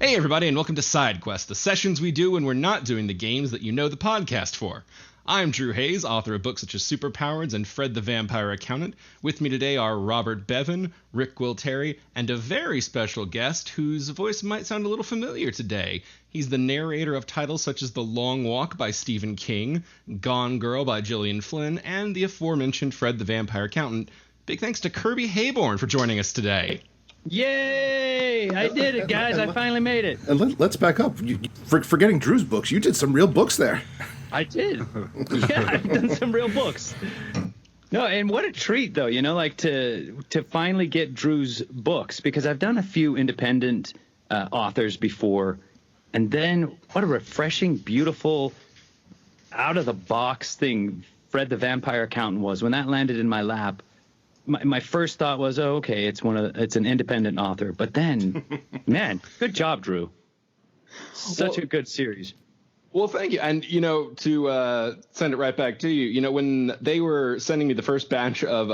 Hey everybody, and welcome to Side Quest, the sessions we do when we're not doing the games that you know the podcast for. I'm Drew Hayes, author of books such as Superpowers and Fred the Vampire Accountant. With me today are Robert Bevan, Rick Gualteri, and a very special guest whose voice might sound a little familiar today. He's the narrator of titles such as The Long Walk by Stephen King, Gone Girl by Gillian Flynn, and the aforementioned Fred the Vampire Accountant. Big thanks to Kirby Heyborne for joining us today. Yay! I did it, guys. I finally made it. And let's back up. Forgetting Drew's books, you did some real books there. I did. Yeah, I've done some real books. No, and what a treat, though, like to finally get Drew's books, because I've done a few independent authors before, and then what a refreshing, beautiful, out-of-the-box thing Fred the Vampire Accountant was. When that landed in my lap, my first thought was, oh, okay, it's an independent author. But then, man, good job, Drew. Such a good series. Well, thank you. And, to send it right back to you, when they were sending me the first batch of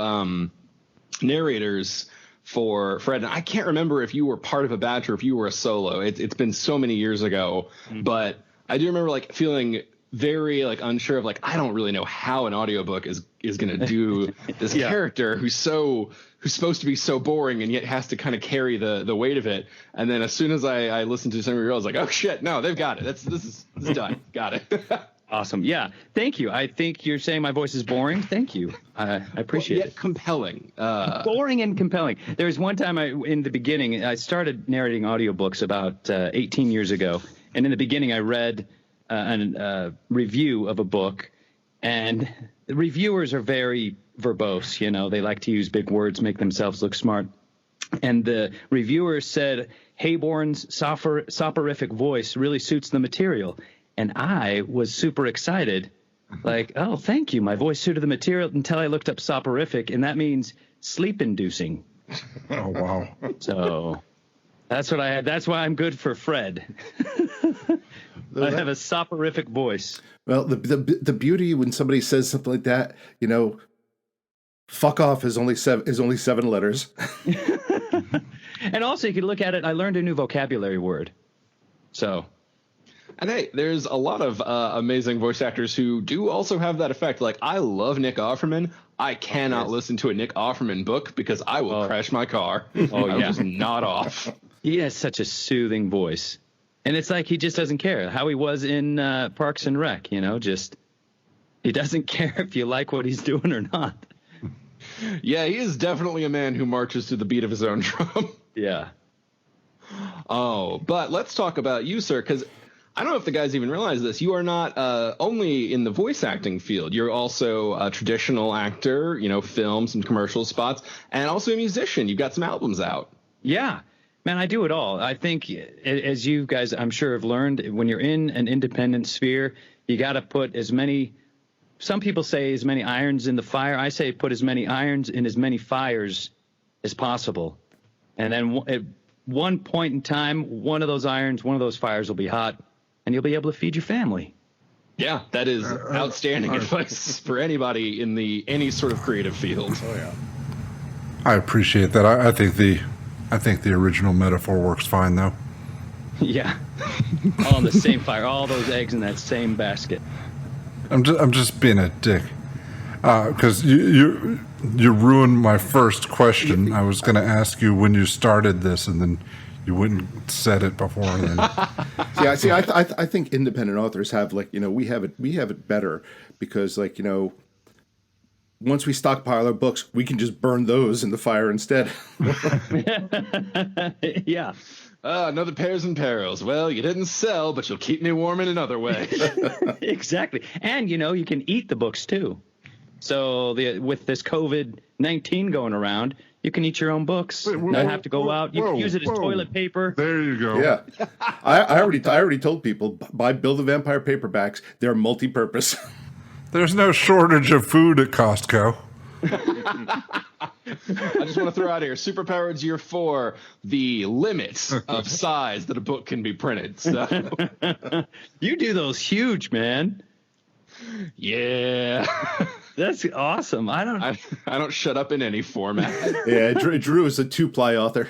narrators for Fred, and I can't remember if you were part of a batch or if you were a solo. It's been so many years ago. Mm-hmm. But I do remember, feeling very unsure of I don't really know how an audiobook is going to do this character who's supposed to be so boring and yet has to kind of carry the weight of it. And then as soon as I listened to some of your, I was like, oh shit, no, they've got it. This is done. Got it. Awesome. Yeah. Thank you. I think you're saying my voice is boring. Thank you. I appreciate it. Compelling. Boring and compelling. There was one time in the beginning, I started narrating audiobooks about 18 years ago. And in the beginning, I read a review of a book, and the reviewers are very verbose. They like to use big words, make themselves look smart. And the reviewer said Heyborne's soporific voice really suits the material. And I was super excited, oh, thank you. My voice suited the material until I looked up soporific, and that means sleep-inducing. Oh, wow. So that's what I had. That's why I'm good for Fred. I have a soporific voice. Well, the beauty when somebody says something like that, fuck off is only seven letters. And also, you can look at it. I learned a new vocabulary word. So. And hey, there's a lot of amazing voice actors who do also have that effect. I love Nick Offerman. I cannot listen to a Nick Offerman book because I will crash my car. I'll just nod off. He has such a soothing voice. And it's he just doesn't care. How he was in Parks and Rec, just he doesn't care if you like what he's doing or not. Yeah, he is definitely a man who marches to the beat of his own drum. Yeah. Oh, but let's talk about you, sir, because I don't know if the guys even realize this. You are not only in the voice acting field. You're also a traditional actor, films and commercial spots, and also a musician. You've got some albums out. Yeah. Man, I do it all. I think, as you guys, I'm sure, have learned, when you're in an independent sphere, you got to put some people say as many irons in the fire. I say put as many irons in as many fires as possible. And then at one point in time, one of those fires will be hot, and you'll be able to feed your family. Yeah, that is outstanding advice for anybody in any sort of creative field. Oh, yeah. I appreciate that. I think the original metaphor works fine, though. Yeah. All in the same fire, all those eggs in that same basket. I'm just being a dick. Because you ruined my first question. I was going to ask you when you started this, and then you wouldn't said it before. Then. I think independent authors have we have it better because once we stockpile our books, we can just burn those in the fire instead. Yeah. Another Pears and Perils. Well, you didn't sell, but you'll keep me warm in another way. Exactly. And, you can eat the books, too. So with this COVID-19 going around, you can eat your own books. Not have to go out. You can use it as toilet paper. There you go. Yeah. I already told people, buy Bill the Vampire paperbacks. They're multi-purpose. There's no shortage of food at Costco. I just want to throw out here, Superpowers Year 4, the limit of size that a book can be printed. So. You do those huge, man. Yeah. That's awesome. I don't shut up in any format. Yeah, Drew is a 2-ply author.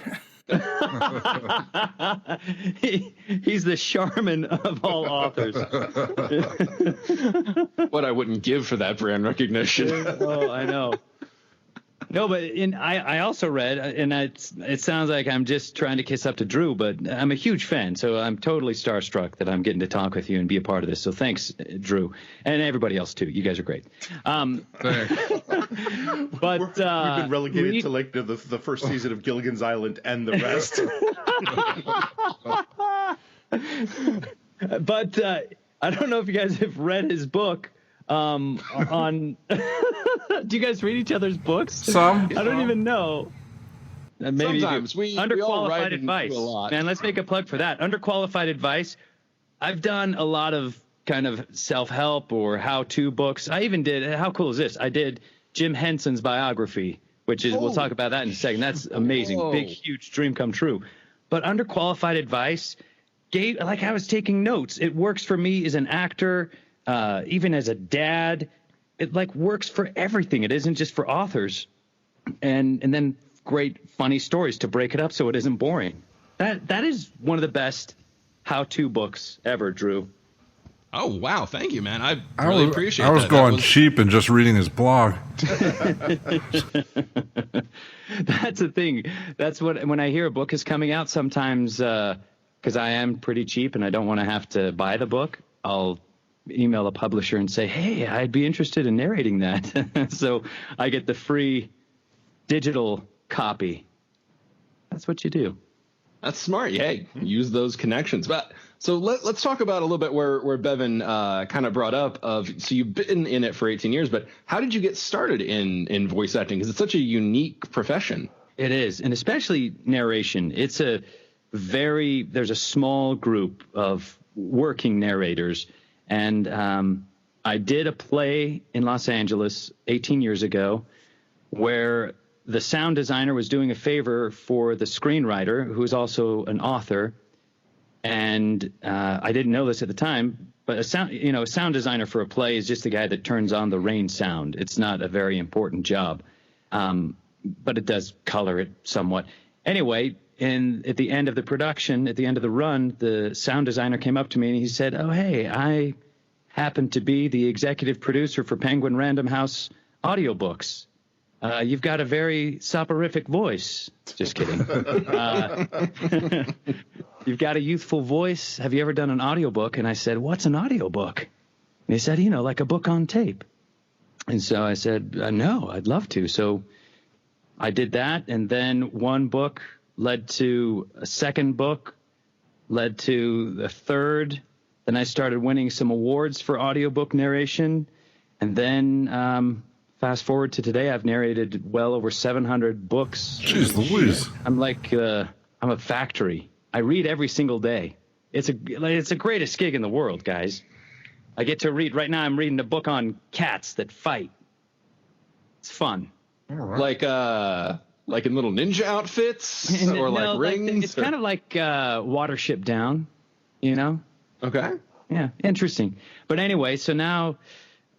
He's the Charmin of all authors. What I wouldn't give for that brand recognition. Oh, I know. No, but I also read, and it sounds like I'm just trying to kiss up to Drew, but I'm a huge fan, so I'm totally starstruck that I'm getting to talk with you and be a part of this. So thanks, Drew, and everybody else too. You guys are great. Thanks. But We've been relegated to like the first season of Gilligan's Island and the rest. But I don't know if you guys have read his book. On do you guys read each other's books? Some. I don't even know. Maybe Sometimes we all underqualified write advice. a lot. Man, let's make a plug for that. Underqualified advice. I've done a lot of kind of self-help or how-to books. I even did. How cool is this? I did Jim Henson's biography, which is we'll talk about that in a second. That's amazing. Whoa. Big, huge dream come true. But underqualified advice like I was taking notes. It works for me as an actor. Even as a dad, it like works for everything. It isn't just for authors, and then great funny stories to break it up so it isn't boring. That is one of the best how-to books ever, Drew. Oh wow, thank you, man. I really appreciate that. I was going cheap and just reading his blog. That's the thing. That's what when I hear a book is coming out, sometimes because I am pretty cheap and I don't want to have to buy the book, I'll email a publisher and say, hey, I'd be interested in narrating that. So I get the free digital copy. That's what you do. That's smart. Hey, use those connections. But so let's talk about a little bit where Bevan kind of brought up so you've been in it for 18 years, but how did you get started in voice acting? Because it's such a unique profession. It is. And especially narration. There's a small group of working narrators. And I did a play in Los Angeles 18 years ago where the sound designer was doing a favor for the screenwriter, who is also an author. And I didn't know this at the time, but a sound designer for a play is just the guy that turns on the rain sound. It's not a very important job, but it does color it somewhat. Anyway, at the end of the production, at the end of the run, the sound designer came up to me and he said, oh, hey, I happen to be the executive producer for Penguin Random House audiobooks. You've got a very soporific voice. Just kidding. You've got a youthful voice. Have you ever done an audiobook? And I said, what's an audiobook? And he said, like a book on tape. And so I said, no, I'd love to. So I did that. And then one book led to a second book, led to the third. Then I started winning some awards for audiobook narration. And then fast forward to today, I've narrated well over 700 books. Jeez Louise. I'm like, I'm a factory. I read every single day. It's the greatest gig in the world, guys. I get to read. Right now I'm reading a book on cats that fight. It's fun. Like in little ninja outfits or like rings? It's kind of like Watership Down, Okay. Yeah, interesting. But anyway, so now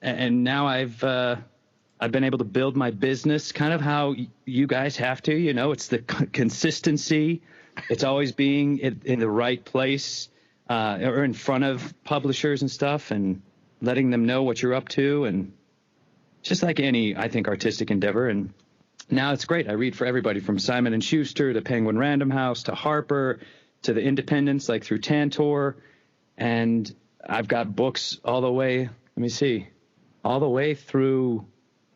I've been able to build my business kind of how you guys have to, it's the consistency. It's always being in the right place or in front of publishers and stuff and letting them know what you're up to. And just like any, I think, artistic endeavor. And now it's great. I read for everybody from Simon & Schuster to Penguin Random House to Harper to the independents like through Tantor. And I've got books all the way, all the way through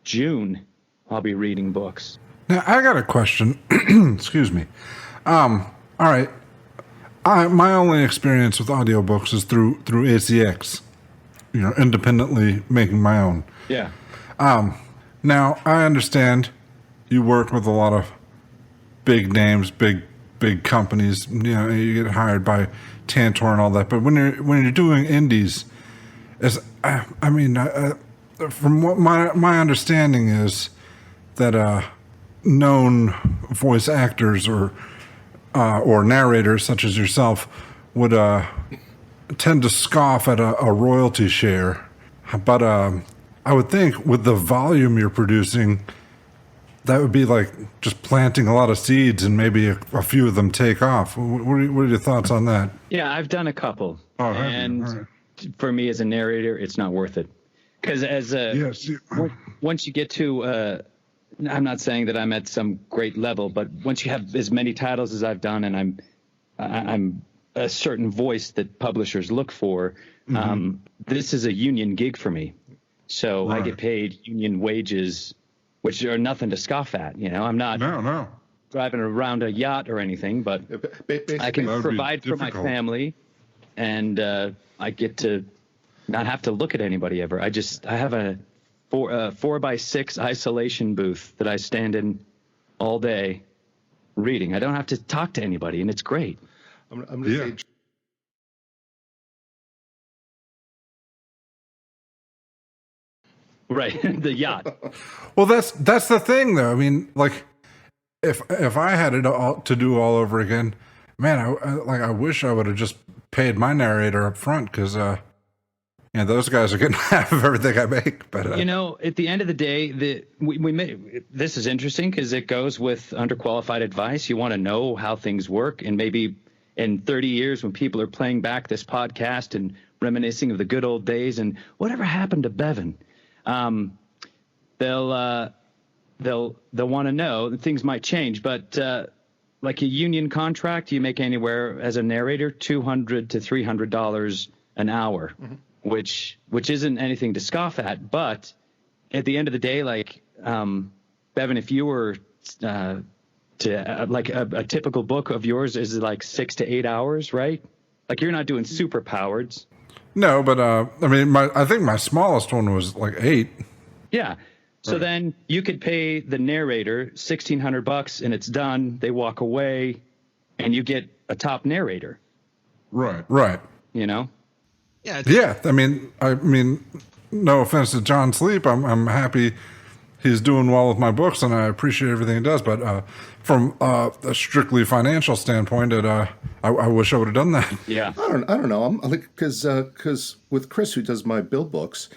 June. I'll be reading books. Now, I got a question. Excuse me. All right. My only experience with audiobooks is through ACX, independently making my own. Yeah. Now, I understand you work with a lot of big names, big companies. You get hired by Tantor and all that. But when you're doing indies, from what my understanding is that known voice actors or narrators such as yourself would tend to scoff at a royalty share. But I would think with the volume you're producing, that would be like just planting a lot of seeds and maybe a few of them take off. What are your thoughts on that? Yeah, I've done a couple. Oh, and for me as a narrator, it's not worth it. Because once you get to, I'm not saying that I'm at some great level, but once you have as many titles as I've done, and I'm a certain voice that publishers look for, this is a union gig for me. So I get paid union wages, which are nothing to scoff at. You know, I'm not driving around a yacht or anything, but I can provide for my family, and I get to not have to look at anybody ever. I have a 4x6 isolation booth that I stand in all day reading. I don't have to talk to anybody, and it's great. I'm going to say. Right, the yacht. Well, that's the thing, though. I mean, like, if I had it all to do all over again, man, I wish I would have just paid my narrator up front, because those guys are getting half of everything I make. But at the end of the day, this is interesting because it goes with underqualified advice. You want to know how things work, and maybe in 30 years when people are playing back this podcast and reminiscing of the good old days and whatever happened to Bevan. They'll want to know that things might change, but like a union contract, you make anywhere as a narrator $200 to $300 an hour, which isn't anything to scoff at. But at the end of the day, like Bevan, if you were like a typical book of yours is like 6 to 8 hours, right? Like you're not doing superpowers. No, but I mean, I think my smallest one was like 8. Yeah. So then you could pay the narrator $1,600 and it's done. They walk away, and you get a top narrator. Right. You know. Yeah. I mean, no offense to John Sleep, I'm happy he's doing well with my books, and I appreciate everything he does. But from a strictly financial standpoint, I wish I would have done that. Yeah, I don't know. I'm like, because with Chris, who does my Bill books,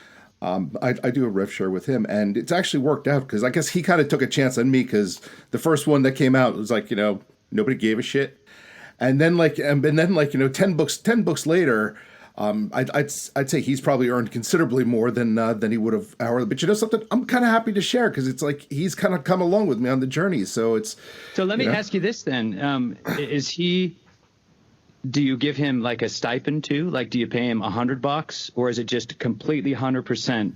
I do a rev share with him, and it's actually worked out because I guess he kind of took a chance on me because the first one that came out was like, nobody gave a shit, and then 10 books later. I'd say he's probably earned considerably more than he would have hourly. But something, I'm kind of happy to share because it's like he's kind of come along with me on the journey. So let me ask you this then: do you give him like a stipend too? Like, do you pay him $100, or is it just completely 100%?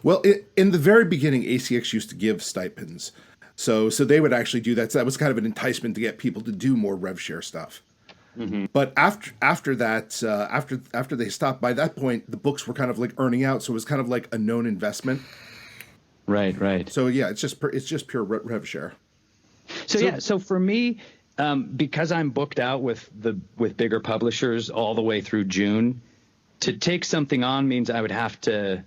Well, in the very beginning, ACX used to give stipends, so they would actually do that. So that was kind of an enticement to get people to do more rev share stuff. But after that, after they stopped, by that point, the books were kind of like earning out, so it was kind of like a known investment. Right. So yeah, it's just pure rev share. So for me, because I'm booked out with bigger publishers all the way through June, to take something on means I would have to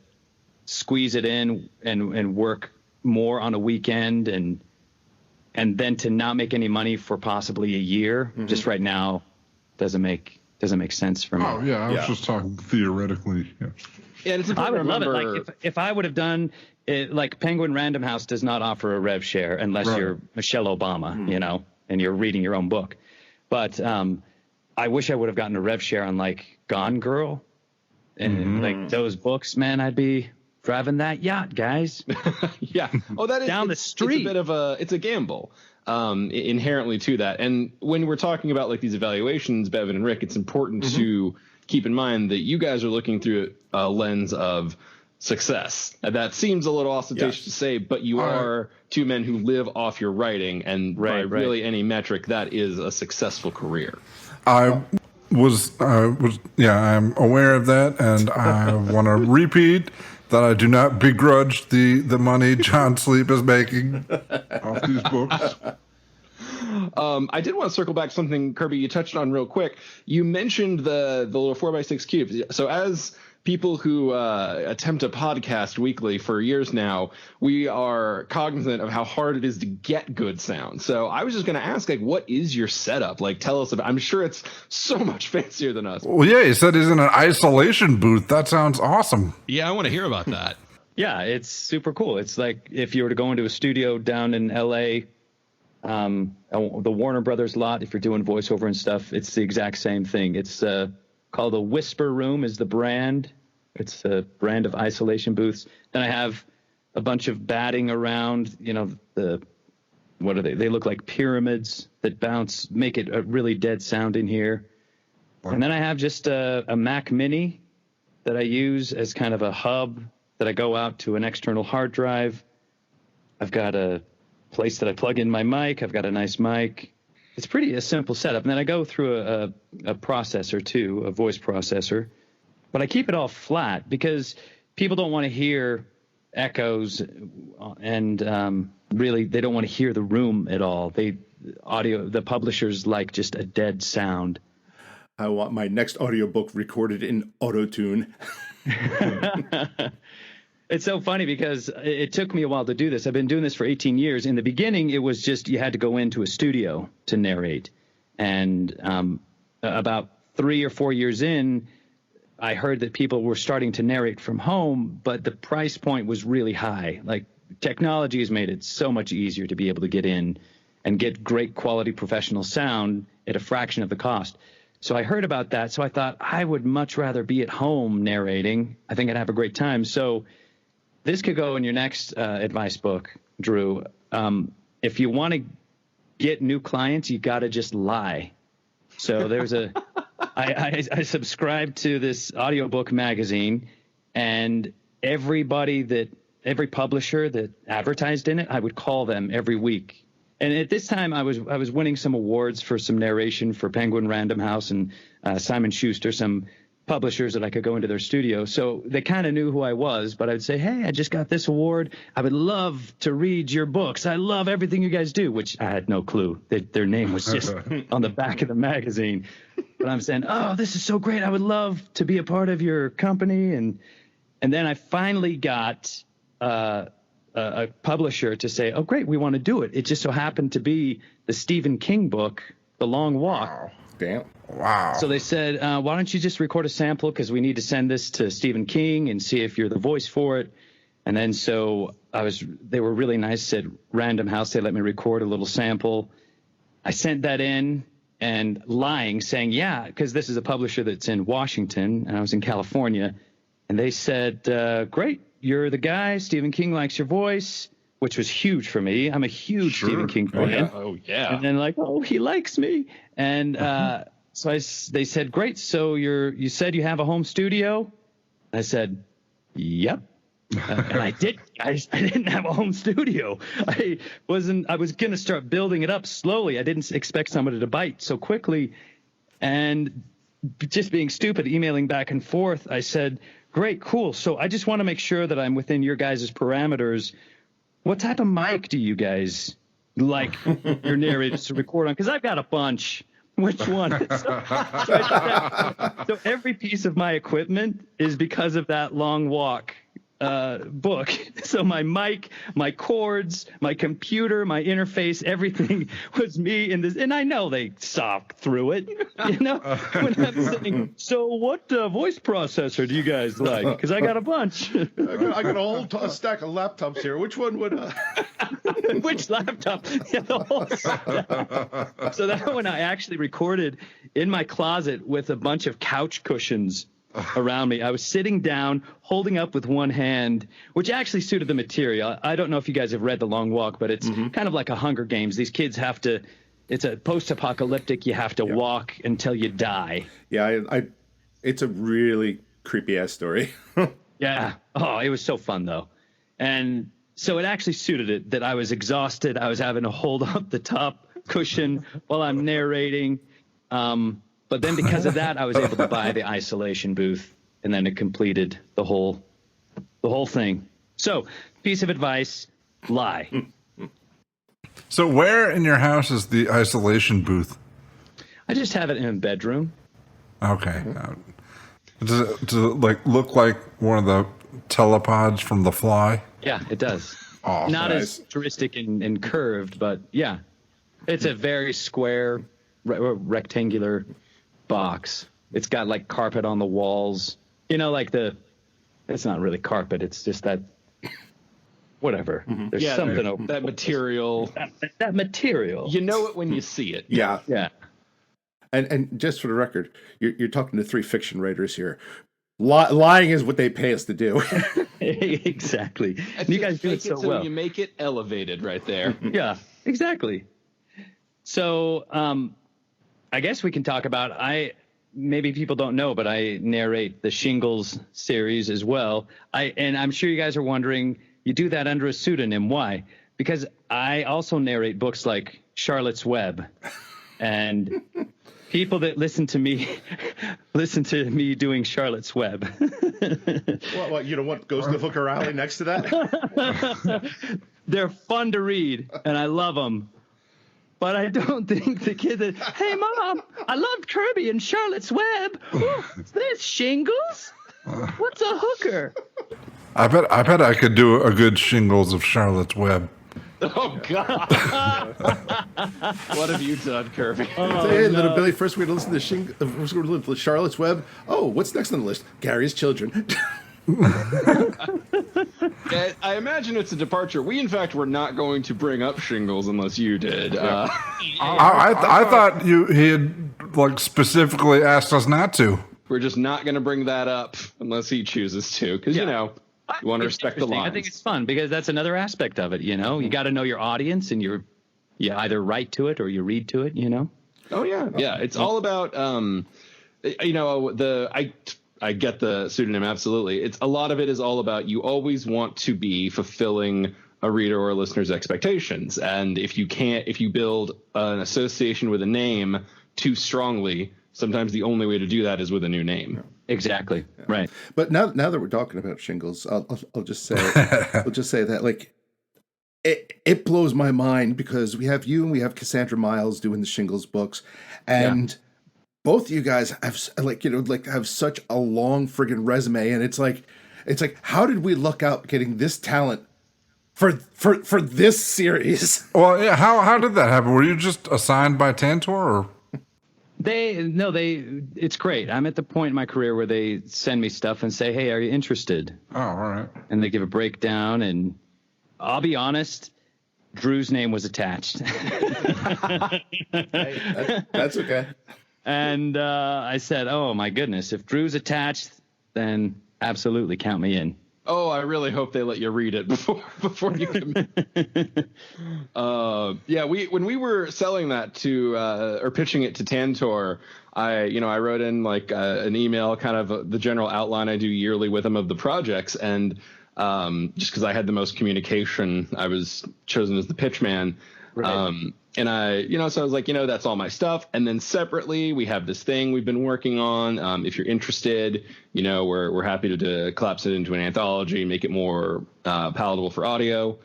squeeze it in and work more on a weekend, and then to not make any money for possibly a year. Just right now. Doesn't make sense for me. Oh yeah, I was just talking theoretically. Yeah, it's I would love it. Like if I would have done it, like Penguin Random House does not offer a rev share unless you're Michelle Obama, and you're reading your own book. But I wish I would have gotten a rev share on like Gone Girl, and like those books. Man, I'd be driving that yacht, guys. Yeah. Oh, that is down the street. It's a gamble. Inherently to that. And when we're talking about like these evaluations, Bevan and Rick, it's important to keep in mind that you guys are looking through a lens of success. That seems a little ostentatious to say, but you are two men who live off your writing, and by really any metric, that is a successful career. I'm aware of that, and I want to repeat that I do not begrudge the money John Sleep is making off these books. I did want to circle back to something, Kirby, you touched on real quick. You mentioned the little 4x6 cubes. So as people who attempt a podcast weekly for years now, we are cognizant of how hard it is to get good sound. So I was just going to ask, like, what is your setup? Like, tell us about. I'm sure it's so much fancier than us. Well, yeah, he said he's in an isolation booth. That sounds awesome. Yeah, I want to hear about that. Yeah, it's super cool. It's like if you were to go into a studio down in L.A., the Warner Brothers lot, if you're doing voiceover and stuff, it's the exact same thing. It's called a Whisper Room is the brand. It's a brand of isolation booths. Then I have a bunch of batting around, what are they? They look like pyramids that bounce, make it a really dead sound in here. And then I have just a Mac Mini that I use as kind of a hub that I go out to an external hard drive. I've got a place that I plug in my mic. I've got a nice mic. It's a simple setup. And then I go through a processor too, a voice processor. But I keep it all flat because people don't want to hear echoes and really they don't want to hear the room at all. The publishers like just a dead sound. I want my next audiobook recorded in auto-tune. It's so funny because it took me a while to do this. I've been doing this for 18 years. In the beginning, it was just you had to go into a studio to narrate. And about 3 or 4 years in, I heard that people were starting to narrate from home, but the price point was really high. Like technology has made it so much easier to be able to get in and get great quality professional sound at a fraction of the cost. So I heard about that. So I thought I would much rather be at home narrating. I think I'd have a great time. So this could go in your next advice book, Drew. If you want to get new clients, you got to just lie. So there's I subscribe to this audiobook magazine, and every publisher that advertised in it, I would call them every week. And at this time, I was winning some awards for some narration for Penguin Random House and Simon Schuster, some publishers that I could go into their studio. So they kind of knew who I was, but I'd say, hey, I just got this award. I would love to read your books. I love everything you guys do, which I had no clue. Their name was just on the back of the magazine. But I'm saying, oh, this is so great. I would love to be a part of your company. And then I finally got a publisher to say, oh, great, we want to do it. It just so happened to be the Stephen King book, The Long Walk. Wow. Damn. Wow. So they said, why don't you just record a sample because we need to send this to Stephen King and see if you're the voice for it. And then they were really nice, said Random House, they let me record a little sample. I sent that in and lying, saying, yeah, because this is a publisher that's in Washington and I was in California. And they said, great, you're the guy. Stephen King likes your voice, which was huge for me. I'm a huge Stephen King fan. Oh, yeah. And then like, oh, he likes me. And so they said, great. So you said you have a home studio? I said, yep. And I didn't have a home studio. I was going to start building it up slowly. I didn't expect somebody to bite so quickly. And just being stupid, emailing back and forth, I said, great, cool. So I just want to make sure that I'm within your guys' parameters. What type of mic do you guys like your narrators to record on? Because I've got a bunch. Which one? So every piece of my equipment is because of that Long Walk book. So my mic, my cords, my computer, my interface, everything was me in this. And I know they saw through it, when I'm saying, so what voice processor do you guys like? Because I got a bunch. I got a whole stack of laptops here. Which one would... Which laptop? Yeah, the whole stack. So that one I actually recorded in my closet with a bunch of couch cushions around me. I was sitting down, holding up with one hand, which actually suited the material. I don't know if you guys have read The Long Walk, but it's kind of like a Hunger Games. These kids have to, it's a post-apocalyptic, you have to walk until you die. Yeah, it's a really creepy-ass story. Yeah. Oh, it was so fun, though. And so it actually suited it that I was exhausted. I was having to hold up the top cushion while I'm narrating. But then because of that, I was able to buy the isolation booth, and then it completed the whole thing. So, piece of advice, lie. So where in your house is the isolation booth? I just have it in a bedroom. Okay. Does it look like one of the telepods from The Fly? Yeah, it does. Oh, Not nice. as futuristic and curved, but yeah. It's a very square, rectangular box. It's got like carpet on the walls. It's not really carpet. It's just that whatever. There's something over that material. that material. You know it when you see it. Yeah. Yeah. And just for the record, you're talking to 3 fiction writers here. Lying is what they pay us to do. Exactly. You guys do it so well. You make it elevated right there. Yeah, exactly. So I guess we can talk about, maybe people don't know, but I narrate the Shingles series as well. And I'm sure you guys are wondering, you do that under a pseudonym. Why? Because I also narrate books like Charlotte's Web. And people that listen to me doing Charlotte's Web. What, you know what goes to the Hooker Alley next to that? They're fun to read, and I love them. But I don't think the kid that, hey, Mom, I loved Kirby and Charlotte's Web. Oh, is this Shingles? What's a hooker? I bet I could do a good Shingles of Charlotte's Web. Oh, God. What have you done, Kirby? Hey, little Billy, first we're going to listen to Charlotte's Web. Oh, what's next on the list? Gary's Children. I imagine it's a departure. We, in fact, were not going to bring up Shingles unless you did. I thought he had like specifically asked us not to. We're just not going to bring that up unless he chooses to, because, you know, you want to respect the lines. I think it's fun because that's another aspect of it, you know? You got to know your audience, and you either write to it or you read to it, you know? Oh, yeah. Yeah, it's all about, you know, I get the pseudonym, absolutely. It's a lot of it is all about you always want to be fulfilling a reader or a listener's expectations. And if you build an association with a name too strongly, sometimes the only way to do that is with a new name. Exactly. Yeah. Right. But now that we're talking about Shingles, I'll just say that like it blows my mind because we have you and we have Cassandra Miles doing the Shingles books, and both of you guys have have such a long friggin' resume, and it's like how did we luck out getting this talent for this series? Well, yeah, how did that happen? Were you just assigned by Tantor, or? It's great. I'm at the point in my career where they send me stuff and say, hey, are you interested? Oh, all right. And they give a breakdown, and I'll be honest, Drew's name was attached. Hey, that's okay. And I said, oh, my goodness, if Drew's attached, then absolutely count me in. Oh, I really hope they let you read it before you commit. When we were selling that to or pitching it to Tantor, I wrote in like an email, kind of the general outline I do yearly with them of the projects, and just because I had the most communication, I was chosen as the pitch man. Right. And so I was like, that's all my stuff. And then separately, we have this thing we've been working on. If you're interested, we're happy to collapse it into an anthology, make it more palatable for audio.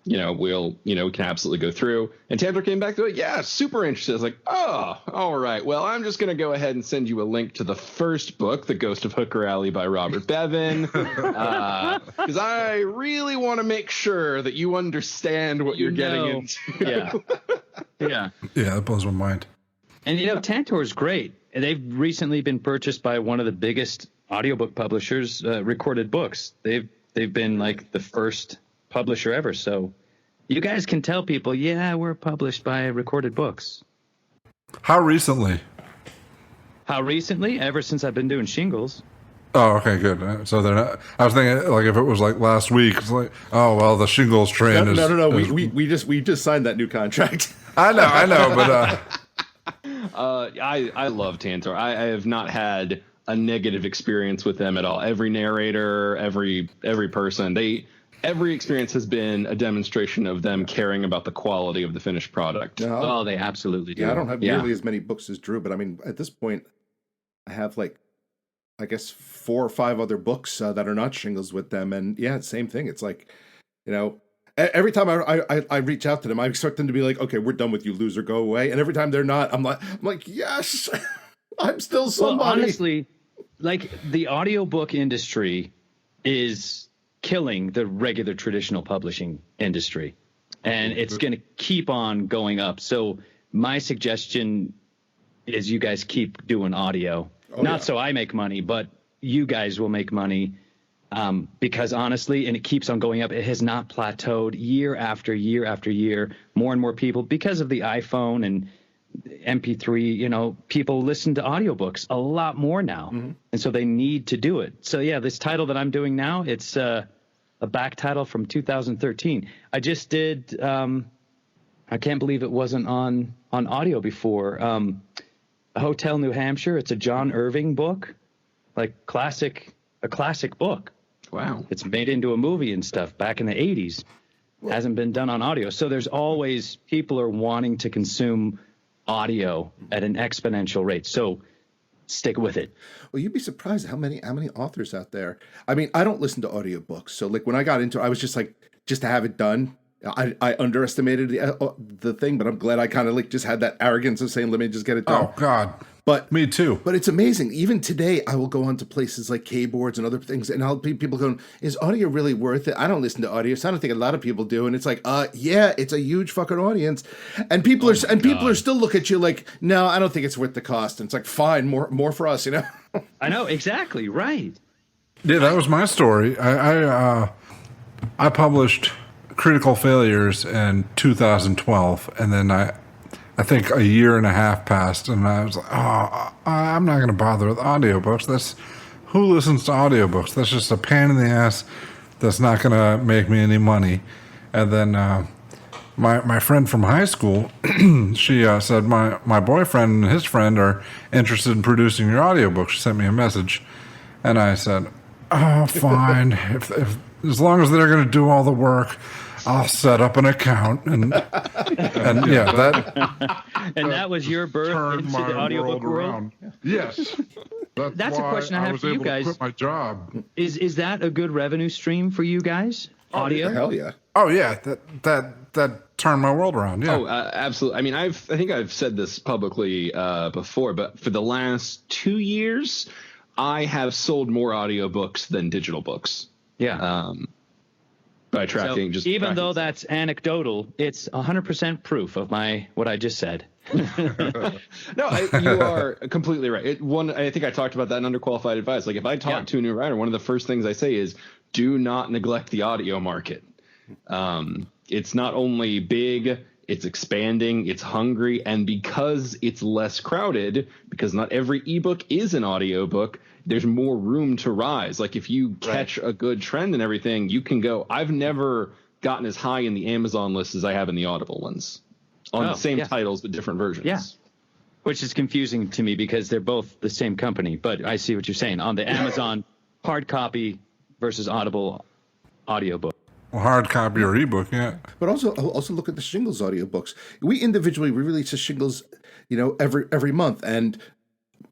We can absolutely go through. And Tantor came back to it. Yeah, super interested. I was like, oh, all right. Well, I'm just going to go ahead and send you a link to the first book, The Ghost of Hooker Alley by Robert Bevan, because I really want to make sure that you understand what you're getting into. Yeah, that blows my mind. And Tantor is great. They've recently been purchased by one of the biggest audiobook publishers, Recorded Books. They've been like the first publisher ever, so you guys can tell people, we're published by Recorded Books. How recently? Ever since I've been doing Shingles. Oh, okay, good. So they're not. I was thinking like if it was like last week, it's like, oh well, the Shingles train No. We just signed that new contract. I know, but I love Tantor. I have not had a negative experience with them at all. Every narrator, every person, every experience has been a demonstration of them caring about the quality of the finished product. No. Oh, they absolutely do. Yeah, I don't have nearly as many books as Drew, but I mean, at this point, I have I guess 4 or 5 other books that are not Shingles with them. And same thing. It's like, every time I reach out to them, I expect them to be like, okay, we're done with you, loser, go away. And every time they're not, I'm like, yes, I'm still somebody. Well, honestly, like the audiobook industry is killing the regular traditional publishing industry, and it's going to keep on going up. So my suggestion is you guys keep doing audio, so I make money, but you guys will make money Because honestly, and it keeps on going up, it has not plateaued year after year after year. More and more people, because of the iPhone and MP3, people listen to audiobooks a lot more now. And so they need to do it. So yeah, this title that I'm doing now, it's a back title from 2013. I just did, I can't believe it wasn't on audio before. Hotel New Hampshire. It's a John Irving book, like a classic book. Wow. It's made into a movie and stuff back in the 80s. Hasn't been done on audio. So there's always people are wanting to consume audio at an exponential rate. So stick with it. Well, you'd be surprised how many authors out there. I mean, I don't listen to audiobooks. So like when I got into it, I was just to have it done. I underestimated the thing, but I'm glad I kind of like just had that arrogance of saying, let me just get it done. Oh God. But me too. But it's amazing. Even today, I will go onto places like Kboards and other things, and I'll be people going, "Is audio really worth it?" I don't listen to audio, so I don't think a lot of people do. And it's like, yeah, it's a huge fucking audience, and people are still look at you like, "No, I don't think it's worth the cost." And it's like, fine, more for us, I know exactly right. Yeah, that was my story. I published Critical Failures in 2012, and then I think a year and a half passed, and I was like, I'm not going to bother with audiobooks. Who listens to audiobooks? That's just a pain in the ass. That's not going to make me any money. And then my friend from high school, she said, my boyfriend and his friend are interested in producing your audiobook. She sent me a message, and I said, fine. if as long as they're going to do all the work, I'll set up an account, and yeah, that was your birth into the audiobook world. Yes, that's a question I have for you guys. Quit my job. Is that a good revenue stream for you guys? Audio? Hell yeah. Oh yeah, that turned my world around. Yeah. Oh, absolutely. I mean, I think I've said this publicly before, but for the last 2 years, I have sold more audiobooks than digital books. Yeah. By tracking, though that's anecdotal, it's 100% proof of what I just said. No, you are completely right. I think I talked about that in Underqualified Advice. Like if I talk to a new writer, one of the first things I say is, do not neglect the audio market. It's not only big, it's expanding, it's hungry, and because it's less crowded, because not every ebook is an audiobook, there's more room to rise. Like if you catch a good trend and everything, you can go. I've never gotten as high in the Amazon list as I have in the Audible ones on the same titles, but different versions. Yeah. Which is confusing to me because they're both the same company, but I see what you're saying. On the Amazon hard copy versus Audible audiobook. Well, hard copy or ebook, yeah. But also look at the Shingles audiobooks. We individually release the Shingles, every month, and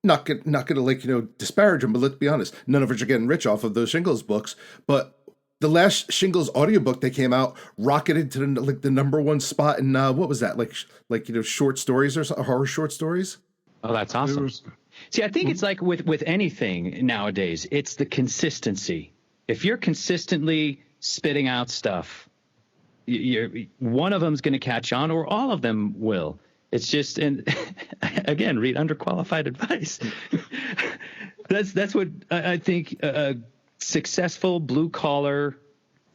not gonna disparage them, but let's be honest, none of us are getting rich off of those Shingles books. But the last Shingles audiobook that came out rocketed to the number one spot in what was that, short stories or horror short stories. Oh, that's awesome. See, I think it's like with anything nowadays, it's the consistency. If you're consistently spitting out stuff, one of them's going to catch on, or all of them will. It's just, and again, read Underqualified Advice. That's what I think a successful blue collar,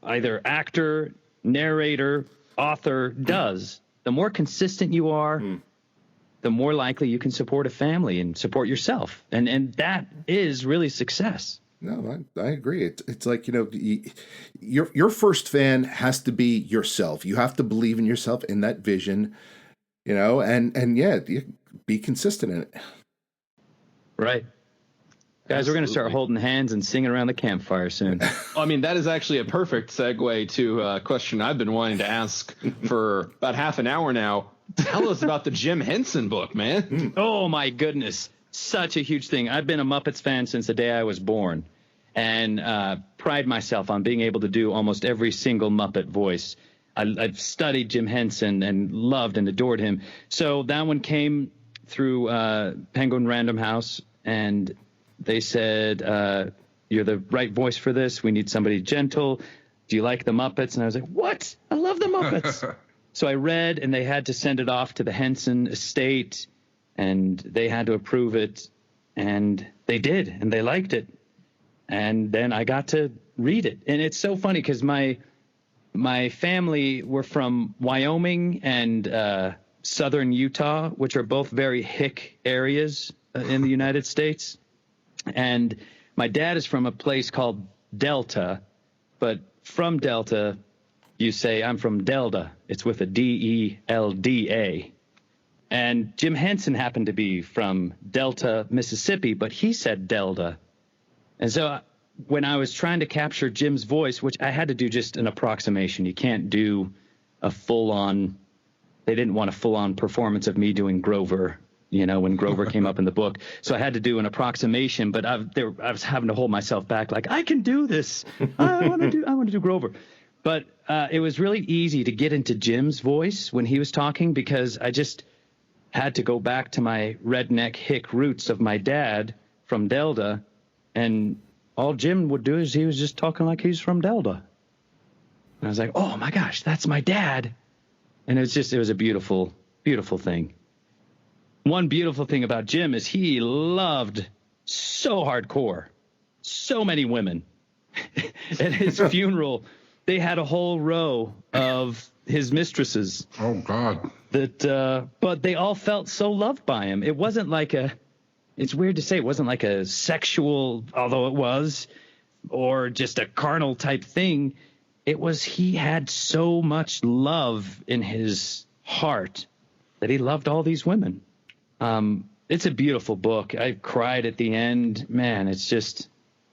either actor, narrator, author does. The more consistent you are, the more likely you can support a family and support yourself, and that is really success. No, I agree. It's like, your first fan has to be yourself. You have to believe in yourself, in that vision, and be consistent in it. Right. Guys, we're going to start holding hands and singing around the campfire soon. I mean, that is actually a perfect segue to a question I've been wanting to ask for about half an hour now. Tell us about the Jim Henson book, man. Oh, my goodness. Such a huge thing. I've been a Muppets fan since the day I was born, and pride myself on being able to do almost every single Muppet voice. I've studied Jim Henson and loved and adored him. So that one came through Penguin Random House, and they said, you're the right voice for this. We need somebody gentle. Do you like the Muppets? And I was like, what? I love the Muppets. So I read, and they had to send it off to the Henson estate, and they had to approve it, and they did, and they liked it. and then I got to read it. And it's so funny because my family were from Wyoming and southern Utah, which are both very hick areas in the United States. And my dad is from a place called Delta, but from Delta, you say, I'm from Delta. It's with a D-E-L-D-A. And Jim Henson happened to be from Delta, Mississippi, but he said Delta. And so when I was trying to capture Jim's voice, which I had to do just an approximation, you can't do a full-on, they didn't want a full-on performance of me doing Grover, when Grover came up in the book. So I had to do an approximation, but I was having to hold myself back, like, I can do this. I want to do Grover. But it was really easy to get into Jim's voice when he was talking because I just had to go back to my redneck hick roots of my dad from Delta, and all Jim would do is he was just talking like he's from Delta. And I was like, oh my gosh, that's my dad. And it was a beautiful, beautiful thing. One beautiful thing about Jim is he loved so hardcore, so many women. At his funeral, they had a whole row of his mistresses. Oh God. But they all felt so loved by him. It wasn't like it's weird to say, it wasn't like a sexual, although it was, or just a carnal type thing. It was, he had so much love in his heart that he loved all these women. It's a beautiful book. I cried at the end. Man, it's just,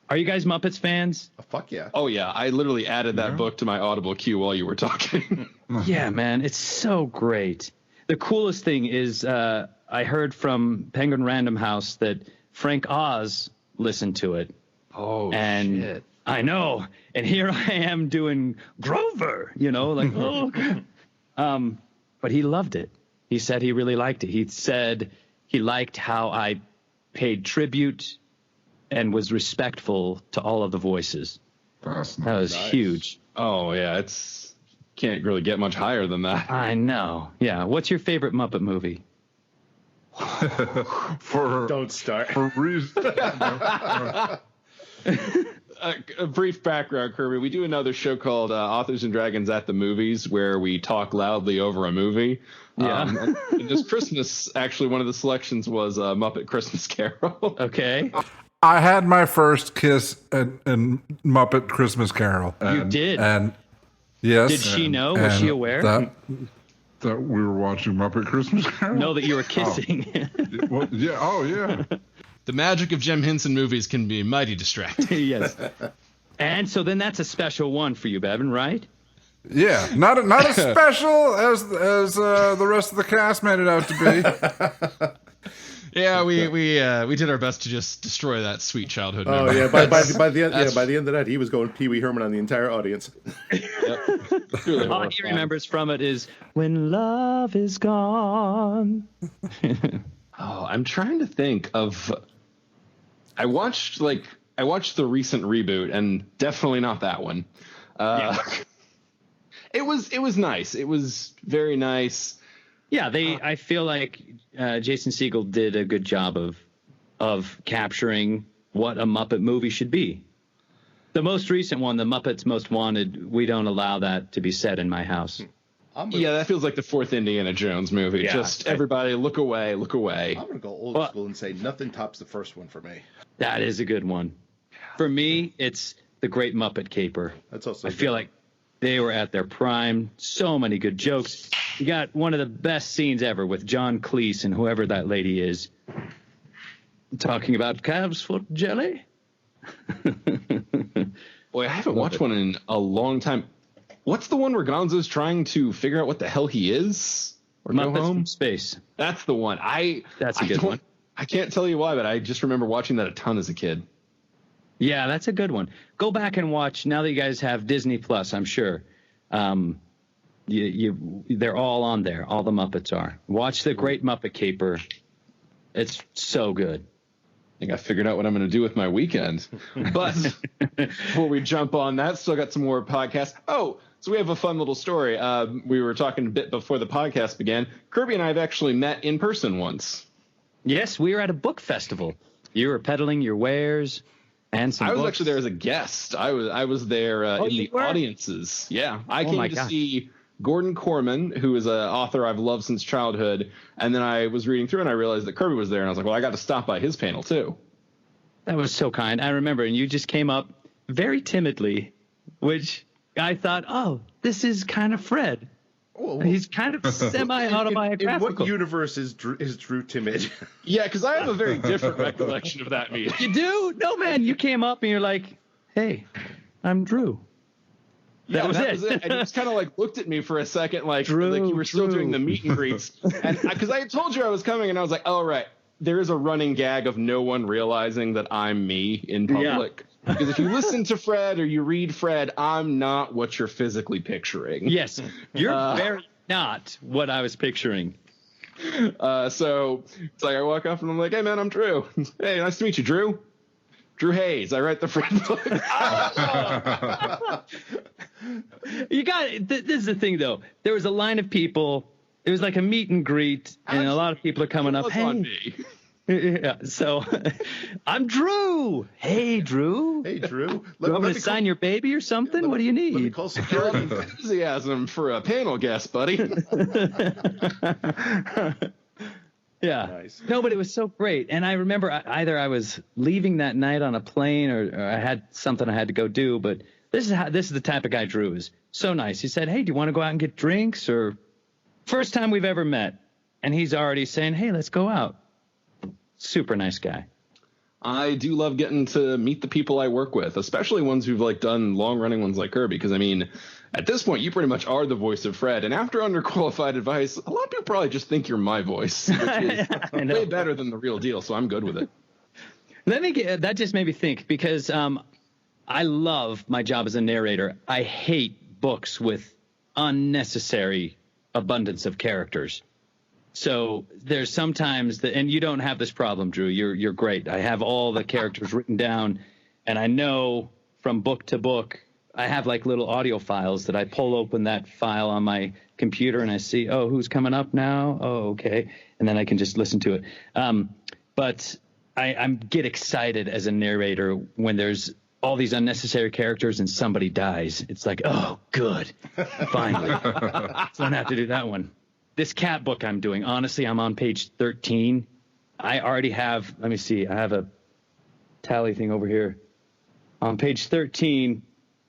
are you guys Muppets fans? Oh, fuck yeah. Oh, yeah. I literally added that book to my Audible queue while you were talking. Yeah, man. It's so great. The coolest thing is I heard from Penguin Random House that Frank Oz listened to it. Oh, and shit. I know. And here I am doing Grover, like, oh, God. But he loved it. He said he really liked it. He said he liked how I paid tribute and was respectful to all of the voices. That's That was Nice. huge. Oh, yeah. Can't really get much higher than that. I know. Yeah. What's your favorite Muppet movie? for Don't start. for reason. A brief background, Kirby. We do another show called Authors and Dragons at the Movies, where we talk loudly over a movie. Yeah. And this Christmas, actually, one of the selections was Muppet Christmas Carol. Okay. I had my first kiss in Muppet Christmas Carol. You did? And yes. Did she know? Was she aware? That we were watching Muppet Christmas Carol? Know that you were kissing. Well, yeah. Oh, yeah. The magic of Jim Henson movies can be mighty distracting. Yes. And so then that's a special one for you, Bevan, right? Yeah. Not as special as the rest of the cast made it out to be. Yeah, we did our best to just destroy that sweet childhood Oh memory. yeah, by the end of that, he was going Pee Wee Herman on the entire audience. Really All he remembers from it is when love is gone. Oh, I'm trying to think of. I watched the recent reboot, and definitely not that one. It was nice. It was very nice. Yeah, I feel like Jason Segel did a good job of capturing what a Muppet movie should be. The most recent one, The Muppets Most Wanted, we don't allow that to be said in my house. Yeah, that feels like the fourth Indiana Jones movie. Yeah. Just everybody look away, look away. I'm going to go old school and say nothing tops the first one for me. That is a good one. For me, it's The Great Muppet Caper. That's also I feel like they were at their prime. So many good jokes. You got one of the best scenes ever with John Cleese and whoever that lady is talking about calves foot jelly. Boy, I haven't watched one in a long time. What's the one where Gonzo's trying to figure out what the hell he is? Or go Muppets home? from Space. That's the one. That's a good one. I can't tell you why, but I just remember watching that a ton as a kid. Yeah, that's a good one. Go back and watch, now that you guys have Disney Plus, I'm sure. They're all on there. All the Muppets are. Watch The Great Muppet Caper. It's so good. I think I figured out what I'm going to do with my weekend. But before we jump on that, still got some more podcasts. Oh, so we have a fun little story. We were talking a bit before the podcast began. Kirby and I have actually met in person once. Yes, we were at a book festival. You were peddling your wares, And some I was books. actually there as a guest. I was there in you the were? audiences. Yeah, I Oh came my to gosh. see Gordon Corman, who is an author I've loved since childhood. And then I was reading through and I realized that Kirby was there. And I was like, well, I got to stop by his panel, too. That was so kind. I remember, and you just came up very timidly, which I thought, oh, this is kind of Fred. Well, He's kind of in semi-autobiographical. what universe is Drew timid? Yeah, because I have a very different recollection of that meeting. You do? No, man. You came up and you're like, hey, I'm Drew. That was it. And he just kind of like looked at me for a second, like Drew, you were still Drew. doing the meet and greets. And because I had told you I was coming, and I was like, oh, right. There is a running gag of no one realizing that I'm me in public. Because if you listen to Fred or you read Fred, I'm not what you're physically picturing. Yes, you're very not what I was picturing. So it's like I walk up and I'm like, hey, man, I'm Drew. Hey, nice to meet you, Drew. Drew Hayes. I write the Fred book. You got this is the thing, though. There was a line of people. It was like a meet and greet, and a lot of people are coming up. What's Hey, on me? yeah. So I'm Drew. Hey, Drew. Hey, Drew. You want me to sign your baby or something? What do you Let me need? call A lot security. of enthusiasm for a panel guest, buddy. Yeah. Nice. No, but it was so great. And I remember either I was leaving that night on a plane or I had something I had to go do. But this is the type of guy Drew is. So nice. He said, hey, do you want to go out and get drinks? Or first time we've ever met. And he's already saying, hey, let's go out. Super nice guy. I do love getting to meet the people I work with, especially ones who've like done long running ones like Kirby. Because I mean, at this point, you pretty much are the voice of Fred. And after underqualified advice, a lot of people probably just think you're my voice, which is I know. way better than the real deal. So I'm good with it. That just made me think because I love my job as a narrator. I hate books with unnecessary abundance of characters. So there's sometimes and you don't have this problem, Drew. You're great. I have all the characters written down, and I know from book to book. I have like little audio files that I pull open that file on my computer and I see, oh, who's coming up now? Oh, okay, and then I can just listen to it. But I get excited as a narrator when there's all these unnecessary characters and somebody dies. It's like, oh, good, finally, so I don't have to do that one. This cat book I'm doing, honestly, I'm on page 13. I already have, let me see, I have a tally thing over here. On page 13,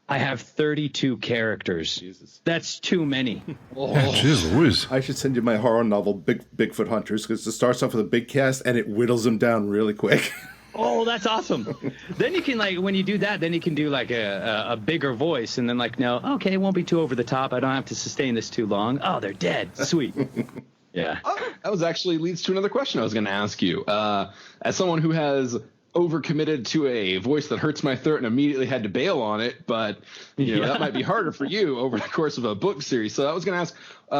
I have 32 characters. Jesus. That's too many. Jeez Louise. I should send you my horror novel, Bigfoot Hunters, because it starts off with a big cast and it whittles them down really quick. Oh, that's awesome. Then you can, like, when you do that, then you can do, like, a bigger voice. And then, like, no, okay, it won't be too over the top. I don't have to sustain this too long. Oh, they're dead. Sweet. Yeah. Oh, that was actually leads to another question I was going to ask you. As someone who has overcommitted to a voice that hurts my throat and immediately had to bail on it, but you know that might be harder for you over the course of a book series. So I was going to ask,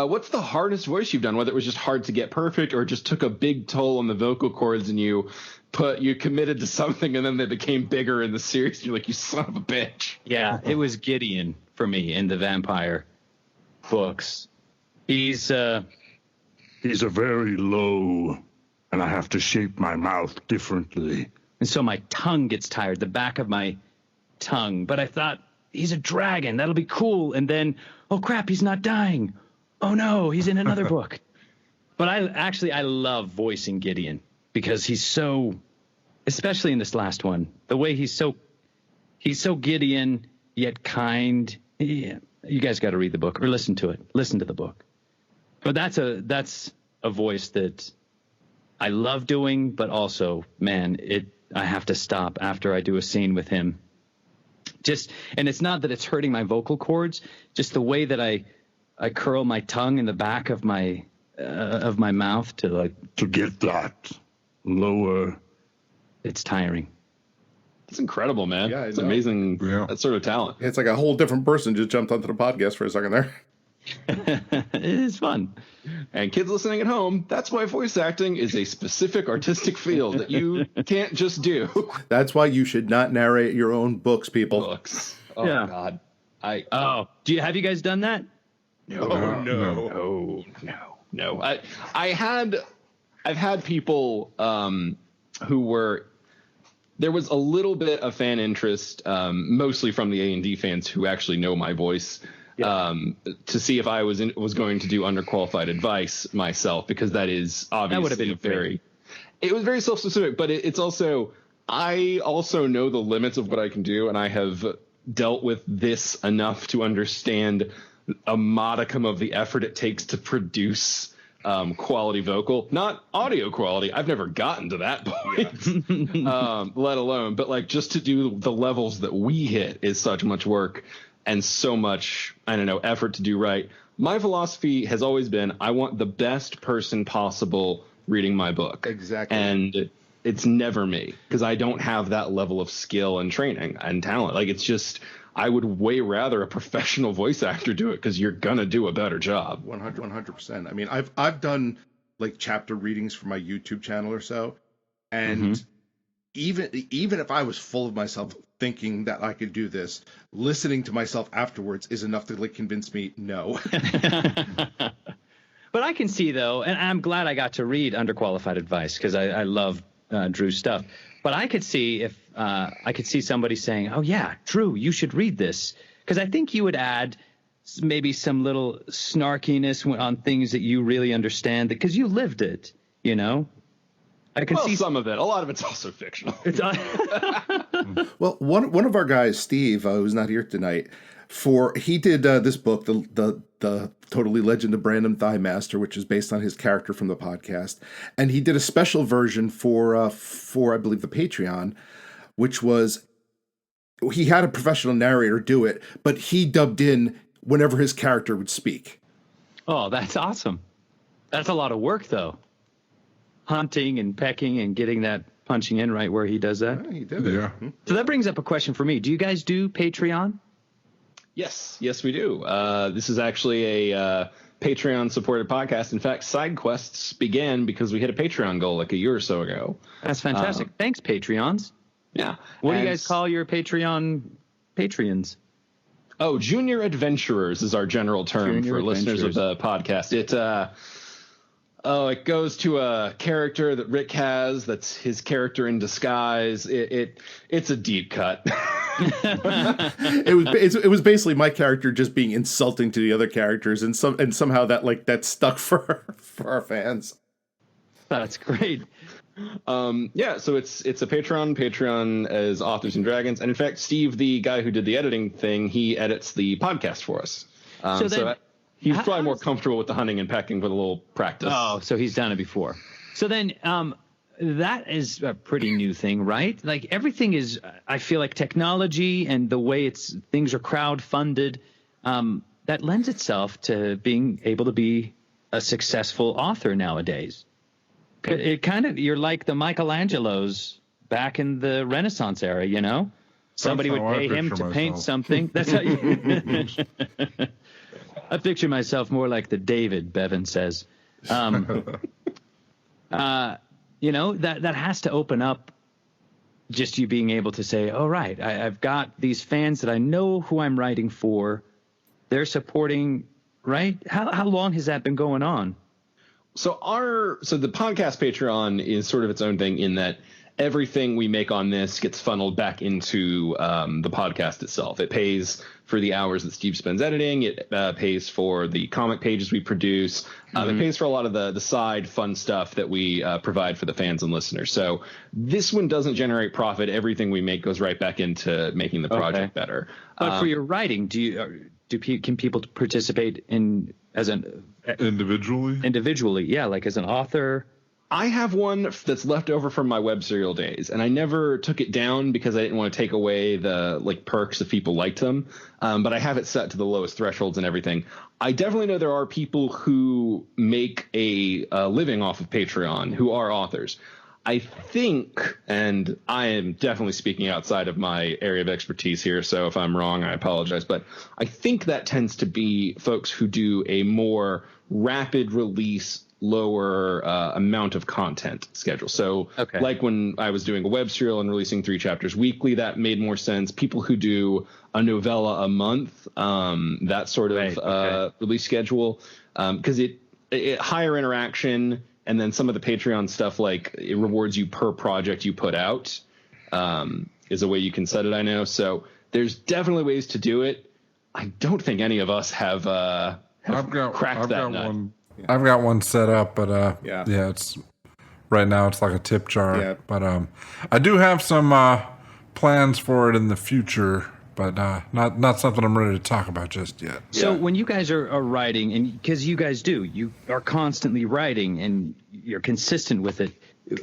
what's the hardest voice you've done? Whether it was just hard to get perfect or just took a big toll on the vocal cords and you committed to something and then they became bigger in the series. You're like, you son of a bitch. Yeah, it was Gideon for me in the vampire books. He's very low, and I have to shape my mouth differently. And so my tongue gets tired, the back of my tongue. But I thought, he's a dragon. That'll be cool. And then, oh, crap, he's not dying. Oh, no, he's in another book. But I love voicing Gideon because he's so, especially in this last one, the way he's so Gideon, yet kind. Yeah, you guys got to read the book or listen to it. Listen to the book. But that's a voice that I love doing, but also, man, I have to stop after I do a scene with him. And it's not that it's hurting my vocal cords, just the way that I curl my tongue in the back of my mouth to get that lower. It's tiring. It's incredible, man. Yeah, I it's know. amazing. Yeah. That sort of talent. It's like a whole different person just jumped onto the podcast for a second there. It is fun. And kids listening at home, that's why voice acting is a specific artistic field that you can't just do. That's why you should not narrate your own books, people. Books. Oh, Yeah. God. Oh, have you guys done that? No. I've had people who were there was a little bit of fan interest, mostly from the A&D fans who actually know my voice, to see if I was going to do underqualified advice myself, because that is obviously that would have been it was very self-specific, but it's also, I also know the limits of what I can do, and I have dealt with this enough to understand a modicum of the effort it takes to produce quality vocal, not audio quality. I've never gotten to that point, let alone, but like just to do the levels that we hit is such much work and so much, I don't know, effort to do right. My philosophy has always been, I want the best person possible reading my book. Exactly. And it's never me, because I don't have that level of skill and training and talent. Like, it's just, I would way rather a professional voice actor do it, because you're gonna do a better job. 100%. I mean, I've done like chapter readings for my YouTube channel or so, and even if I was full of myself thinking that I could do this, listening to myself afterwards is enough to like convince me no. But I can see, though, and I'm glad I got to read Underqualified Advice, because I love Drew's stuff. But I could see if I could see somebody saying, "Oh yeah, Drew, you should read this," because I think you would add maybe some little snarkiness on things that you really understand, because you lived it, you know. I can see some of it. A lot of it's also fictional. Well, one of our guys, Steve, who's not here tonight, he did this book, the Totally Legend of Brandon Thighmaster, which is based on his character from the podcast, and he did a special version for I believe the Patreon, which was, he had a professional narrator do it, but he dubbed in whenever his character would speak. Oh, that's awesome. That's a lot of work, though. Hunting and pecking and getting that punching in right where he does that. Yeah, he did it. Yeah. So that brings up a question for me. Do you guys do Patreon? Yes, we do. This is actually a Patreon-supported podcast. In fact, side quests began because we hit a Patreon goal like a year or so ago. That's fantastic. Thanks, Patreons. Yeah. What do you guys call your Patreon patrons? Oh, Junior Adventurers is our general term for listeners of the podcast. It goes to a character that Rick has. That's his character in disguise. It's a deep cut. It was basically my character just being insulting to the other characters, and somehow that stuck for our fans. That's great. So it's a Patreon as Authors and Dragons, and in fact, Steve, the guy who did the editing thing, he edits the podcast for us. He's probably more comfortable with the hunting and pecking with a little practice. Oh, so he's done it before. So then that is a pretty new thing, right? Like everything is, I feel like technology and the way things are crowd-funded, that lends itself to being able to be a successful author nowadays. It kind of, you're like the Michelangelos back in the Renaissance era, you know? Somebody would pay him to paint something. That's how you... I picture myself more like the David, Bevan says. That has to open up just you being able to say, all right, I've got these fans that I know who I'm writing for. They're supporting, right? How long has that been going on? So the podcast Patreon is sort of its own thing in that everything we make on this gets funneled back into the podcast itself. It pays for the hours that Steve spends editing. It pays for the comic pages we produce. It pays for a lot of the side fun stuff that we provide for the fans and listeners. So this one doesn't generate profit. Everything we make goes right back into making the project better. But for your writing, can people participate in as an individually? Individually, yeah, like as an author. I have one that's left over from my web serial days, and I never took it down because I didn't want to take away the perks if people liked them. But I have it set to the lowest thresholds and everything. I definitely know there are people who make a living off of Patreon who are authors. I think, and I am definitely speaking outside of my area of expertise here, so if I'm wrong, I apologize. But I think that tends to be folks who do a more rapid release, lower amount of content schedule. So like when I was doing a web serial and releasing 3 chapters weekly, that made more sense. People who do a novella a month, that sort of release schedule, because it higher interaction. And then some of the Patreon stuff, like it rewards you per project you put out. is a way you can set it. I know. So there's definitely ways to do it. I don't think any of us have cracked that nut. I've got one set up, but it's right now it's like a tip jar. Yeah. But I do have some plans for it in the future, but not something I'm ready to talk about just yet. So when you guys are writing, and because you guys you are constantly writing and you're consistent with it,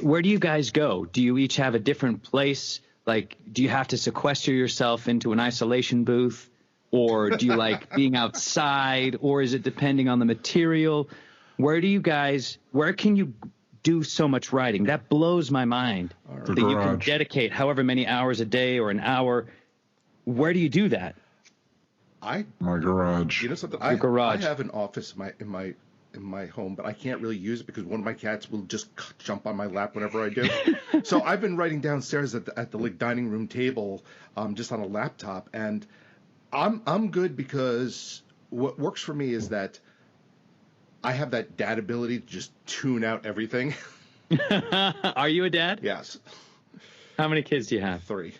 where do you guys go? Do you each have a different place? Like, do you have to sequester yourself into an isolation booth? Or do you like being outside? Or is it depending on the material? Where can you do so much writing? That blows my mind. That you can dedicate however many hours a day or an hour. Where do you do that? My garage. You know something? Your garage. I have an office in my home, but I can't really use it because one of my cats will just jump on my lap whenever I do. So I've been writing downstairs at the like dining room table, just on a laptop, and I'm good because what works for me is that I have that dad ability to just tune out everything. Are you a dad? Yes. How many kids do you have? 3.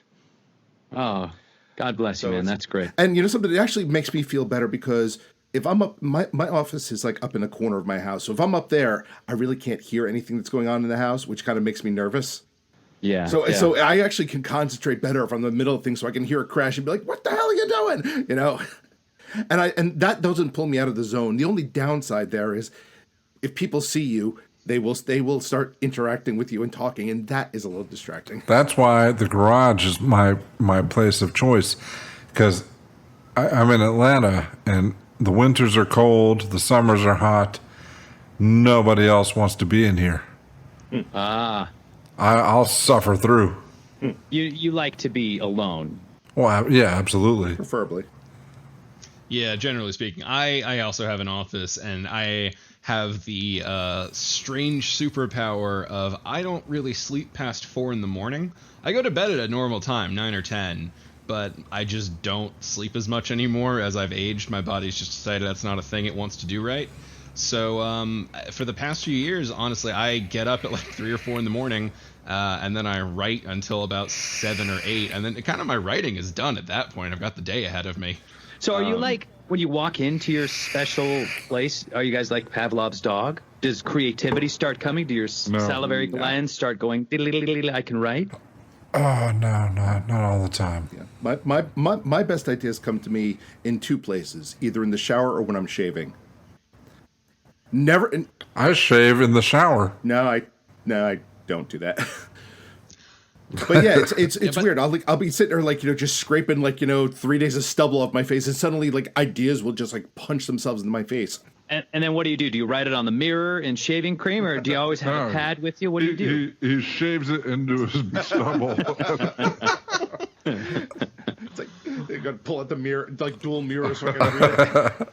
Oh, God bless you, man. That's great. And you know something? It actually makes me feel better because if I'm up, my office is like up in a corner of my house. So if I'm up there, I really can't hear anything that's going on in the house, which kind of makes me nervous. Yeah. So I actually can concentrate better if I'm in the middle of things, so I can hear a crash and be like, "What the hell are you doing?" You know. And that doesn't pull me out of the zone. The only downside there is if people see you, they will start interacting with you and talking, and that is a little distracting. That's why the garage is my place of choice, because I'm in Atlanta and the winters are cold, the summers are hot. Nobody else wants to be in here. I'll suffer through. You like to be alone. Well, yeah, absolutely. Preferably. Yeah, generally speaking. I also have an office, and I have the strange superpower of I don't really sleep past 4 a.m. I go to bed at a normal time, 9 or 10, but I just don't sleep as much anymore as I've aged. My body's just decided that's not a thing it wants to do right. So for the past few years, honestly, I get up at like 3 or 4 a.m, and then I write until about 7 or 8, and then kind of my writing is done at that point. I've got the day ahead of me. So are you like, when you walk into your special place, are you guys like Pavlov's dog? Does creativity start coming? Do your salivary glands start going, I can write? Oh, no, not all the time. Yeah. My best ideas come to me in 2 places, either in the shower or when I'm shaving. I shave in the shower. No, I don't do that. But yeah, it's weird. I'll be sitting there like, just scraping like, 3 days of stubble off my face, and suddenly like ideas will just like punch themselves into my face. And then what do you do? Do you write it on the mirror in shaving cream, or do you always have a pad with you? What do you do? He shaves it into his stubble. It's like they got to pull out the mirror, like dual mirrors. So I can read it.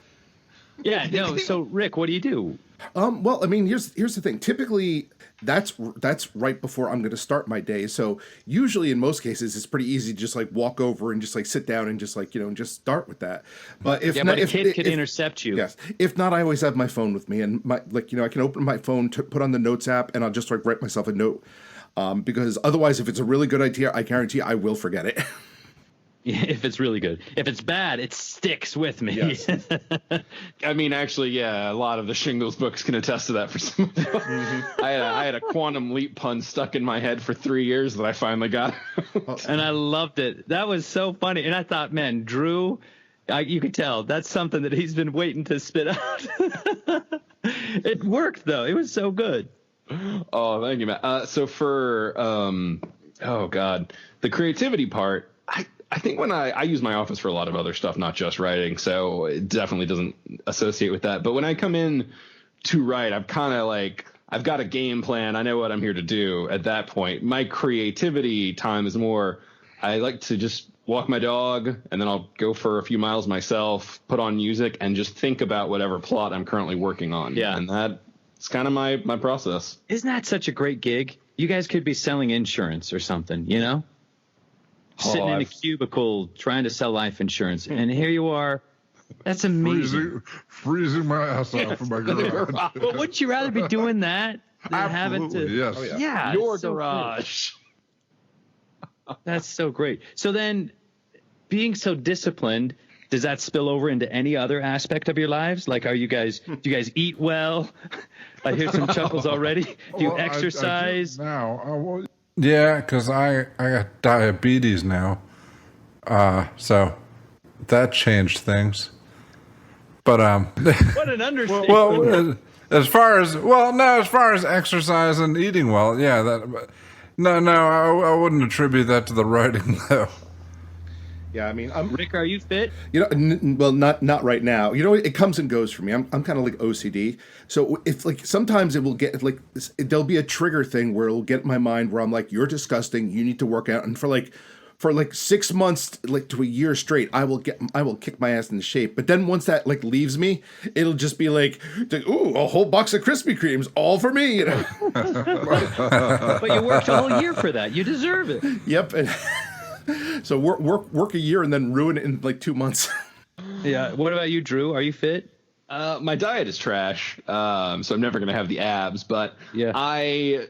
Yeah, no. So Rick, what do you do? Well, I mean, here's the thing. Typically, that's right before I'm going to start my day. So usually, in most cases, it's pretty easy to just like walk over and just like sit down and just like and just start with that. But if a kid could intercept you. Yes. If not, I always have my phone with me, and I can open my phone, put on the notes app, and I'll just like write myself a note. Because otherwise, if it's a really good idea, I guarantee I will forget it. If it's really good. If it's bad, it sticks with me. Yes. I mean, actually, yeah, a lot of the Shingles books can attest to that for some of them. Mm-hmm. I had a Quantum Leap pun stuck in my head for 3 years that I finally got. And I loved it. That was so funny. And I thought, man, Drew, you could tell that's something that he's been waiting to spit out. It worked, though. It was so good. Oh, thank you, Matt. So for, the creativity part, I think when I use my office for a lot of other stuff, not just writing, so it definitely doesn't associate with that. But when I come in to write, I'm kind of like, I've got a game plan. I know what I'm here to do at that point. My creativity time is more, I like to just walk my dog, and then I'll go for a few miles myself, put on music, and just think about whatever plot I'm currently working on. Yeah. And that's kind of my process. Isn't that such a great gig? You guys could be selling insurance or something, Sitting in a cubicle trying to sell life insurance, and here you are. That's amazing. Freezing my ass off in my garage. But wouldn't you rather be doing that than having to? Yes. Oh, yeah. Your so garage. That's so great. So then, being so disciplined, does that spill over into any other aspect of your lives? Like, do you guys eat well? I hear some chuckles already. Do you Well, exercise? I do now. Yeah, because I got diabetes now. So that changed things. But What an understatement. well, as far as exercise and eating well, yeah, I wouldn't attribute that to the writing though. Yeah, I mean, Rick, are you fit? You know, well, not right now. You know, it comes and goes for me. I'm kind of like OCD. So if like sometimes it will get like there'll be a trigger thing where it'll get in my mind where I'm like, you're disgusting. You need to work out. And for like 6 months, like to a year straight, I will kick my ass into shape. But then once that like leaves me, it'll just be like, ooh, a whole box of Krispy Kremes, all for me. You know? But you worked a whole year for that. You deserve it. Yep. And so work a year and then ruin it in like 2 months. Yeah. What about you, Drew? Are you fit? My diet is trash, so I'm never going to have the abs. But Yeah. I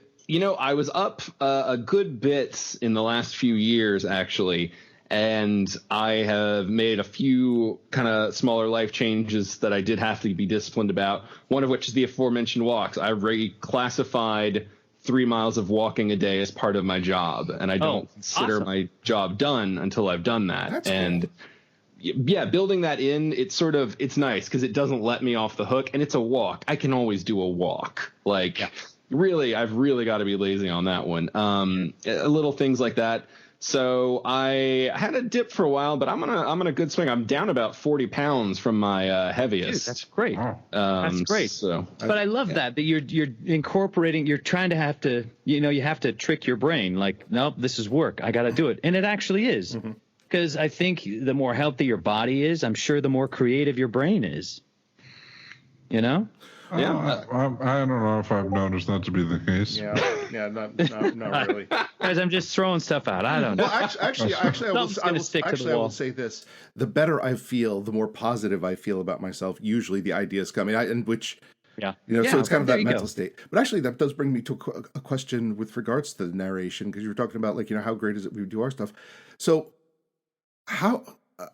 was up a good bit in the last few years, actually, and I have made a few kind of smaller life changes that I did have to be disciplined about, one of which is the aforementioned walks. I reclassified 3 miles of walking a day as part of my job, and I don't consider my job done until I've done that. That's and yeah, building that in, it's nice because it doesn't let me off the hook, and it's a walk. I can always do a walk. Really, I've really got to be lazy on that one. Little things like that. So I had a dip for a while, but I'm on a good swing. I'm down about 40 pounds from my heaviest. Dude, that's great. That's great. So, but I love that you're incorporating. You're trying to have to, you have to trick your brain. Like, nope, this is work. I got to do it, and it actually is. Because I think the more healthy your body is, I'm sure the more creative your brain is. You know? Yeah, I don't know if I've noticed that to be the case. Yeah, not really. Guys, I'm just throwing stuff out. I don't know. Well, actually, I will say this: the better I feel, the more positive I feel about myself. Usually, the ideas come in, Yeah. so it's kind of there that you mental go. state. But actually, that does bring me to a question with regards to the narration, because you were talking about how great is it we do our stuff. So, how?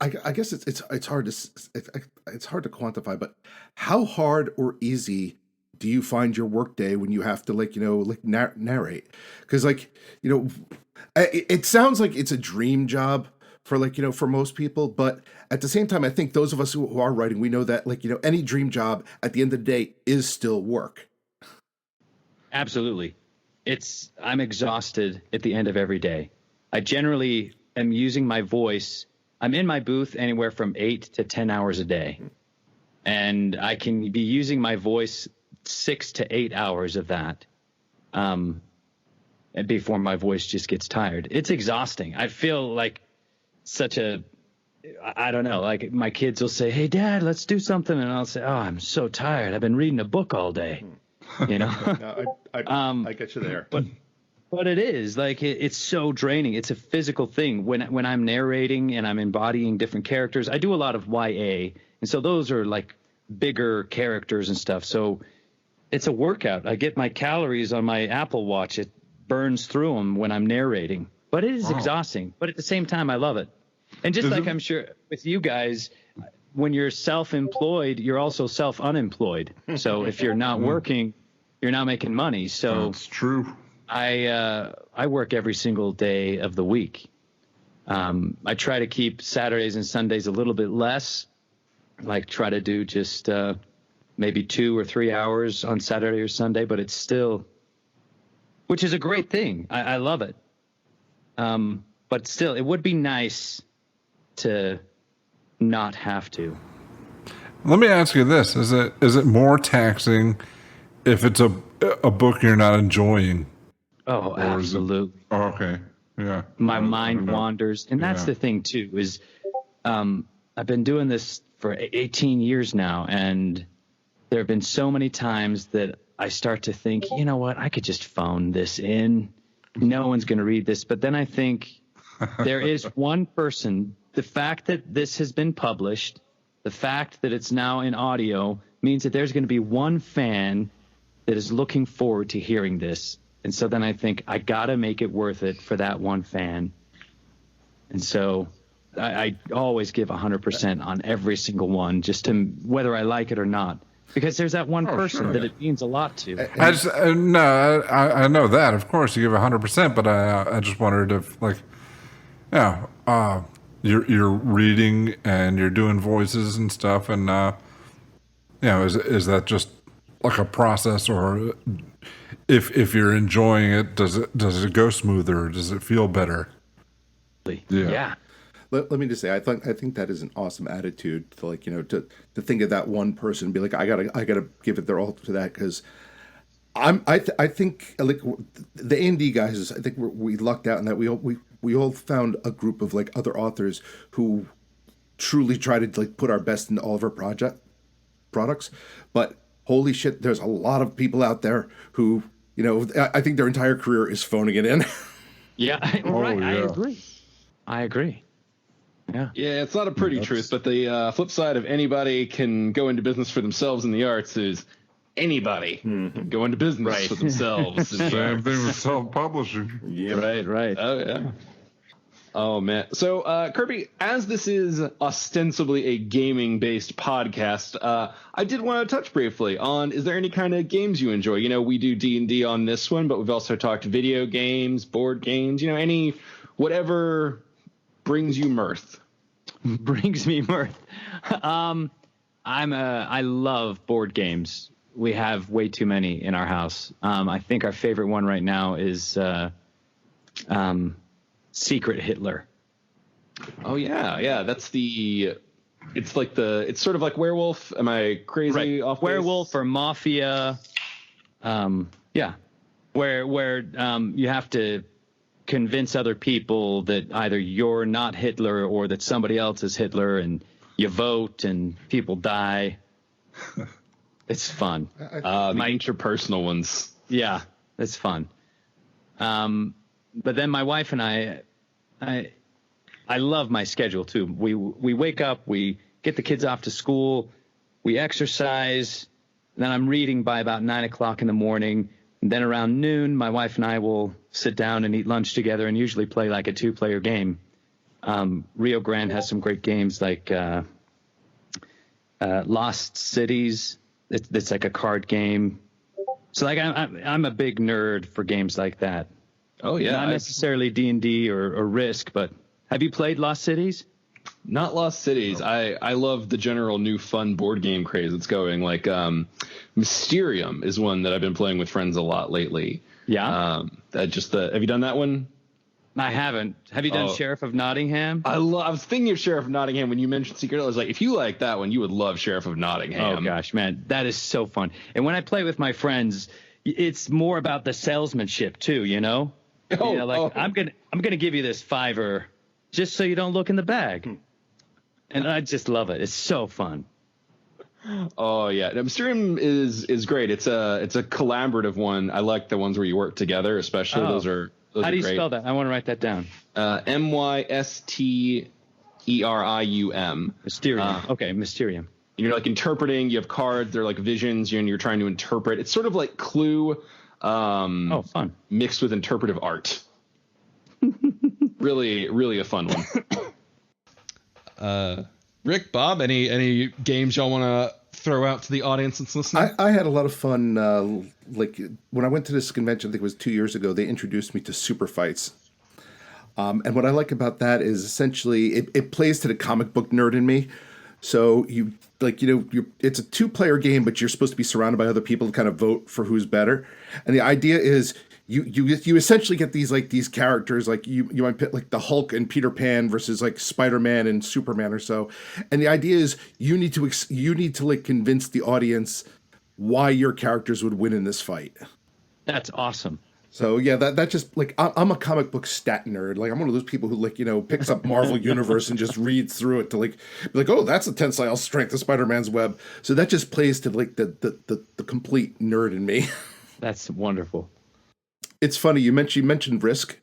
I guess it's hard to quantify, but how hard or easy do you find your workday when you have to narrate? Because it sounds like it's a dream job for for most people, but at the same time, I think those of us who are writing, we know that any dream job at the end of the day is still work. Absolutely. I'm exhausted at the end of every day. I generally am using my voice. I'm in my booth anywhere from 8 to 10 hours a day. And I can be using my voice 6 to 8 hours of that. And before my voice just gets tired. It's exhausting. I feel like I don't know, like my kids will say, "Hey Dad, let's do something." And I'll say, "Oh, I'm so tired. I've been reading a book all day." I get you there. But it is it's so draining. It's a physical thing. When I'm narrating and I'm embodying different characters, I do a lot of YA, and so those are like bigger characters and stuff. So it's a workout. I get my calories on my Apple Watch. It burns through them when I'm narrating. But it is exhausting. But at the same time, I love it. And just I'm sure with you guys, when you're self-employed, you're also self-unemployed. So if you're not working, you're not making money. So That's true. I work every single day of the week. I try to keep Saturdays and Sundays a little bit less, try to do just maybe 2 or 3 hours on Saturday or Sunday, but it's still, which is a great thing. I love it. But still, it would be nice to not have to. Let me ask you this: is it more taxing if it's a book you're not enjoying? Oh, absolutely. Okay. Yeah. My mind wanders. And that's the thing, too, is I've been doing this for 18 years now. And there have been so many times that I start to think, you know what, I could just phone this in. No one's going to read this. But then I think there is one person. The fact that this has been published, the fact that it's now in audio, means that there's going to be one fan that is looking forward to hearing this. And so then I think I got to make it worth it for that one fan. And so I always give 100% on every single one, just to whether I like it or not. Because there's that one person that it means a lot to. I know that. Of course, you give 100%, but I just wondered if, like, yeah, you're reading and you're doing voices and stuff, and is that just like a process, or if you're enjoying it, does it go smoother? Does it feel better? Yeah. Let me just say, I think that is an awesome attitude to, like, to think of that one person and be like, I gotta give it their all to that, because I think like the A&D guys, I think we lucked out in that we all found a group of like other authors who truly try to like put our best into all of our products, but holy shit, there's a lot of people out there who, I think their entire career is phoning it in. Yeah, right. Yeah. I agree. Yeah. Yeah, it's not a pretty truth, but the flip side of anybody can go into business for themselves in the arts is anybody can go into business for themselves. Same thing with self-publishing. Yeah. Right. Oh, yeah. Oh, man. So, Kirby, as this is ostensibly a gaming-based podcast, I did want to touch briefly on, is there any kind of games you enjoy? We do D&D on this one, but we've also talked video games, board games, any whatever brings you mirth. Brings me mirth. I love board games. We have way too many in our house. I think our favorite one right now is Secret Hitler. Oh yeah. That's it's sort of like Werewolf. Am I crazy off base? Werewolf or Mafia. Yeah. Where you have to convince other people that either you're not Hitler or that somebody else is Hitler, and you vote and people die. It's fun. The interpersonal ones. Yeah, it's fun. But then my wife and I love my schedule too. We wake up, we get the kids off to school, we exercise, then I'm reading by about 9 o'clock in the morning. And then around noon, my wife and I will sit down and eat lunch together and usually play like a 2-player game. Rio Grande has some great games like Lost Cities. It's like a card game. So like I'm a big nerd for games like that. Oh yeah, not necessarily D&D or Risk, but have you played Lost Cities? Not Lost Cities. I love the general new fun board game craze that's going. Like Mysterium is one that I've been playing with friends a lot lately. Yeah. Have you done that one? I haven't. Have you done Sheriff of Nottingham? I was thinking of Sheriff of Nottingham when you mentioned Secret. I was like, if you like that one, you would love Sheriff of Nottingham. Oh gosh, man, that is so fun. And when I play with my friends, it's more about the salesmanship too. I'm gonna give you this $5 just so you don't look in the bag. And I just love it. It's so fun. Oh yeah, Mysterium is great. It's a collaborative one. I like the ones where you work together, especially. Those are How do you great. spell that? I want to write that down. Mysterium. Mysterium. Okay, Mysterium. And you're like interpreting. You have cards. They're like visions, and you're trying to interpret. It's sort of like Clue. Fun. Mixed with interpretive art. Really, really a fun one. Rick, Bob, any games y'all want to throw out to the audience that's listening? I had a lot of fun. Like when I went to this convention, I think it was 2 years ago, they introduced me to Super Fights. And what I like about that is essentially it plays to the comic book nerd in me. So it's a 2-player game, but you're supposed to be surrounded by other people to kind of vote for who's better. And the idea is you essentially get these characters, like you might pick like the Hulk and Peter Pan versus like Spider-Man and Superman or so. And the idea is you need to like convince the audience why your characters would win in this fight. That's awesome. So yeah, that just like I'm a comic book stat nerd. Like I'm one of those people who picks up Marvel Universe and just reads through it to be like, oh, that's a tensile strength of Spider-Man's web. So that just plays to like the complete nerd in me. That's wonderful. It's funny you mentioned Risk.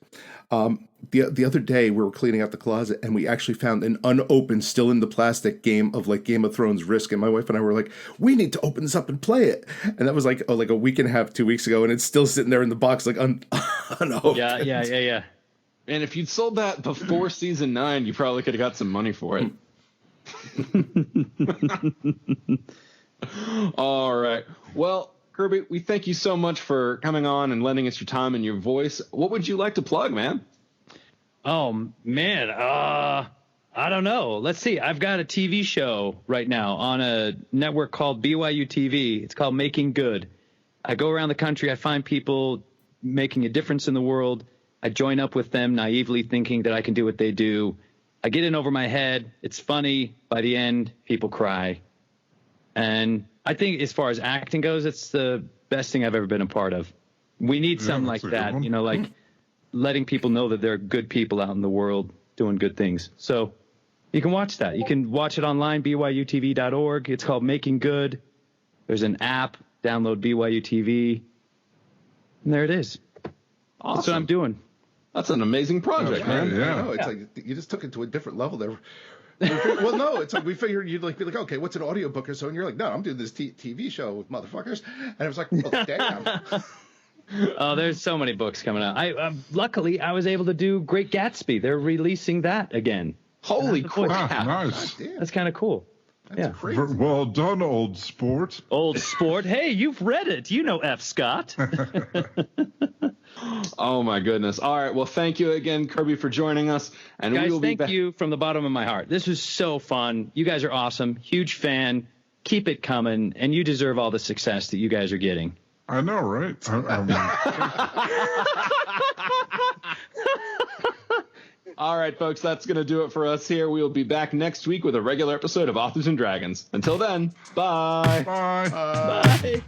The other day we were cleaning out the closet and we actually found an unopened, still in the plastic game of like Game of Thrones Risk, and my wife and I were like, we need to open this up and play it. And that was like a week and a half, 2 weeks ago, and it's still sitting there in the box like unopened. Yeah. And if you'd sold that before season 9, you probably could have got some money for it. All right. Well, Kirby, we thank you so much for coming on and lending us your time and your voice. What would you like to plug, man? Oh, man. I don't know. Let's see. I've got a TV show right now on a network called BYU TV. It's called Making Good. I go around the country. I find people making a difference in the world. I join up with them naively thinking that I can do what they do. I get in over my head. It's funny. By the end, people cry. And I think as far as acting goes, it's the best thing I've ever been a part of. We need something like that, you know, like letting people know that there are good people out in the world doing good things. So you can watch that. You can watch it online, byutv.org. It's called Making Good. There's an app. Download BYU TV. And there it is. Awesome. That's what I'm doing. That's an amazing project, man. Yeah. No, it's like you just took it to a different level there. Well, no, it's like we figured you'd like be like, okay, what's an audiobook or so? And you're like, no, I'm doing this TV show with motherfuckers. And I was like, well, damn. Oh, there's so many books coming out. Luckily, I was able to do Great Gatsby. They're releasing that again. Holy crap. Nice. That's kind of cool. That's crazy. Well done, old sport. Old sport. Hey, you've read it. You know F. Scott. Oh, my goodness. All right. Well, thank you again, Kirby, for joining us. And Guys, we will be thank back. you from the bottom of my heart. This was so fun. You guys are awesome. Huge fan. Keep it coming. And you deserve all the success that you guys are getting. I know, right? All right, folks, that's going to do it for us here. We will be back next week with a regular episode of Authors and Dragons. Until then, bye. Bye. Bye.